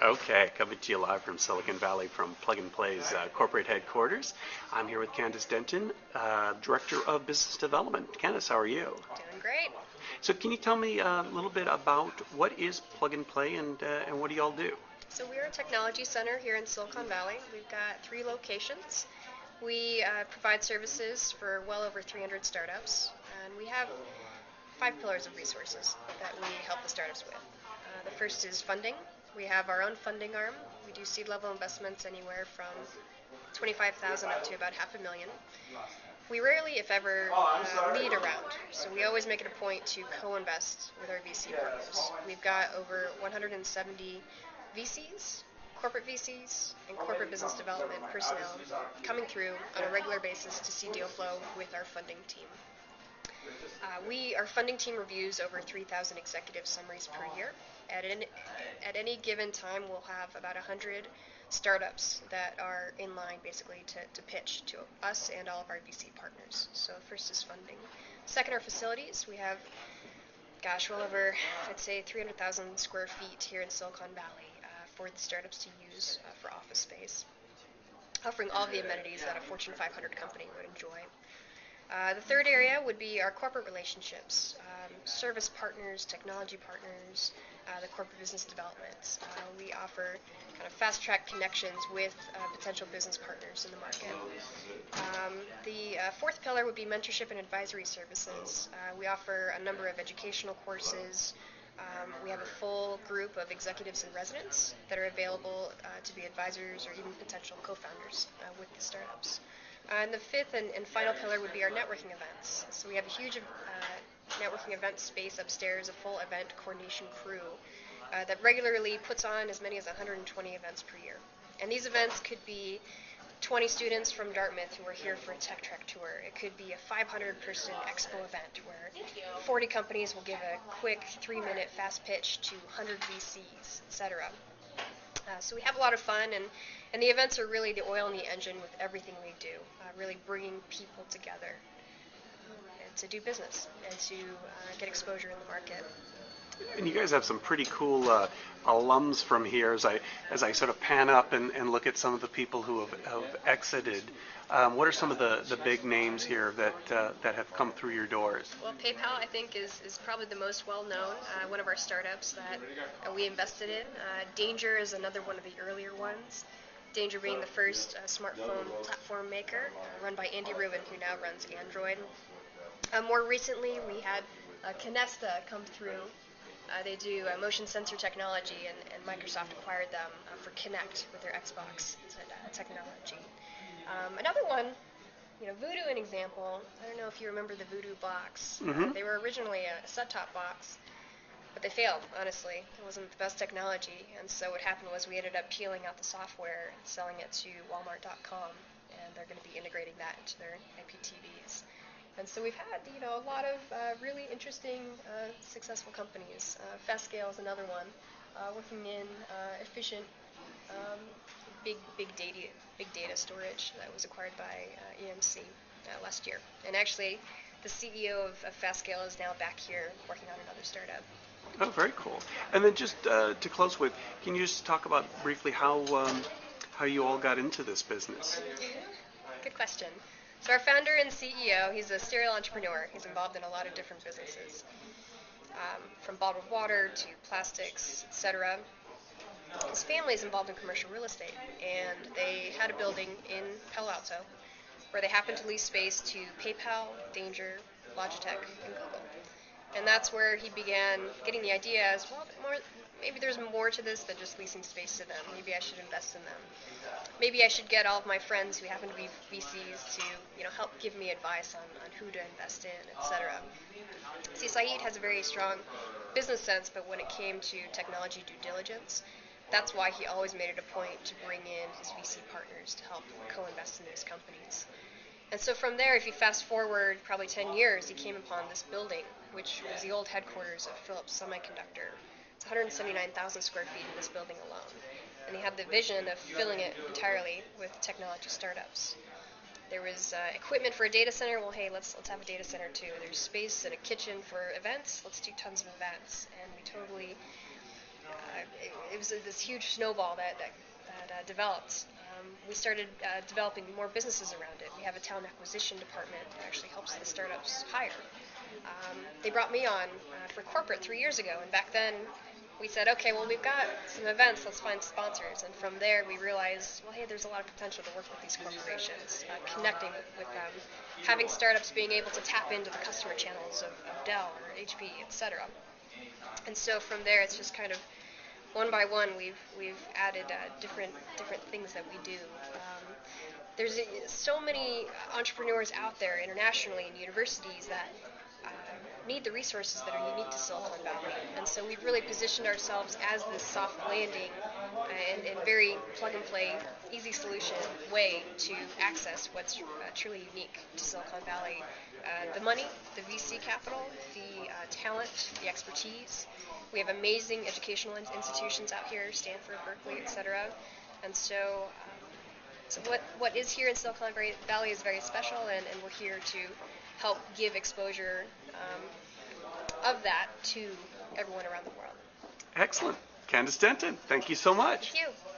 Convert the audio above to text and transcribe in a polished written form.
Okay, coming to you live from Silicon Valley from Plug and Play's corporate headquarters. I'm here with Candace Denton, Director of Business Development. Candace, how are you? Doing great. So can you tell me a little bit about what is Plug and Play and what do y'all do? So we're a technology center here in Silicon Valley. We've got 3 locations. We provide services for well over 300 startups, and we have 5 pillars of resources that we help the startups with. The first is funding. We have our own funding arm. We do seed level investments anywhere from 25,000 up to about half a million. We rarely, if ever, lead a round, so we always make it a point to co-invest with our VC partners. We've got over 170 VCs, corporate VCs, and corporate business development personnel coming through on a regular basis to see deal flow with our funding team. Our funding team reviews over 3,000 executive summaries per year. At any given time, we'll have about 100 startups that are in line basically to pitch to us and all of our VC partners. So first is funding. Second are facilities. We have, well over, I'd say 300,000 square feet here in Silicon Valley for the startups to use for office space, offering all the amenities that a Fortune 500 company would enjoy. The third area would be our corporate relationships, service partners, technology partners, the corporate business developments. We offer kind of fast-track connections with potential business partners in the market. The fourth pillar would be mentorship and advisory services. We offer a number of educational courses. We have a full group of executives and residents that are available to be advisors or even potential co-founders with the startups. And the fifth and final pillar would be our networking events. So we have a huge networking event space upstairs, a full event coordination crew that regularly puts on as many as 120 events per year. And these events could be 20 students from Dartmouth who are here for a tech trek tour. It could be a 500-person expo event where 40 companies will give a quick 3-minute fast pitch to 100 VCs, etc. So we have a lot of fun, and the events are really the oil in the engine with everything we do, really bringing people together and to do business and to get exposure in the market. And you guys have some pretty cool alums from here as I sort of pan up and look at some of the people who have exited. What are some of the big names here that have come through your doors? Well, PayPal, I think, is probably the most well-known, one of our startups that we invested in. Danger is another one of the earlier ones. Danger being the first smartphone platform maker, run by Andy Rubin, who now runs Android. More recently, we had Kinesta come through. They do motion sensor technology, and Microsoft acquired them for Kinect with their Xbox technology. Another one, Voodoo, an example. I don't know if you remember the Voodoo box. Mm-hmm. They were originally a set-top box, but they failed, honestly. It wasn't the best technology, and so what happened was we ended up peeling out the software and selling it to Walmart.com, and they're going to be integrating that into their IPTVs. And so we've had, a lot of really interesting, successful companies. Fastscale is another one, working in efficient, big data storage that was acquired by EMC last year. And actually, the CEO of Fastscale is now back here working on another startup. Oh, very cool. And then just to close with, can you just talk about briefly how you all got into this business? Good question. So our founder and CEO, he's a serial entrepreneur. He's involved in a lot of different businesses, from bottled water to plastics, etc. His family is involved in commercial real estate, and they had a building in Palo Alto where they happened to lease space to PayPal, Danger, Logitech, and Google. And that's where he began getting the idea as, well, maybe there's more to this than just leasing space to them. Maybe I should invest in them. Maybe I should get all of my friends who happen to be VCs to, help give me advice on who to invest in, etc. See, Saeed has a very strong business sense, but when it came to technology due diligence, that's why he always made it a point to bring in his VC partners to help co-invest in these companies. And so from there, if you fast forward probably 10 years, he came upon this building, which was the old headquarters of Philips Semiconductor. It's 179,000 square feet in this building alone. And he had the vision of filling it entirely with technology startups. There was equipment for a data center. Well, hey, let's have a data center too. There's space and a kitchen for events. Let's do tons of events. And we totally it was this huge snowball that developed. We started developing more businesses around it. We have a talent acquisition department that actually helps the startups hire. They brought me on for corporate 3 years ago, and back then we said, okay, well, we've got some events, let's find sponsors. And from there we realized, well, hey, there's a lot of potential to work with these corporations, connecting with them, having startups being able to tap into the customer channels of Dell or HP, etc. And so from there, it's just kind of one by one, we've added different things that we do. There's so many entrepreneurs out there internationally in universities that need the resources that are unique to Silicon Valley, and so we've really positioned ourselves as this soft landing and very plug and play, easy solution way to access what's truly unique to Silicon Valley. The money, the VC capital, the talent, the expertise. We have amazing educational institutions out here, Stanford, Berkeley, etc. And so, what is here in Silicon Valley is very special, and we're here to help give exposure of that to everyone around the world. Excellent. Candace Denton, thank you so much. Thank you.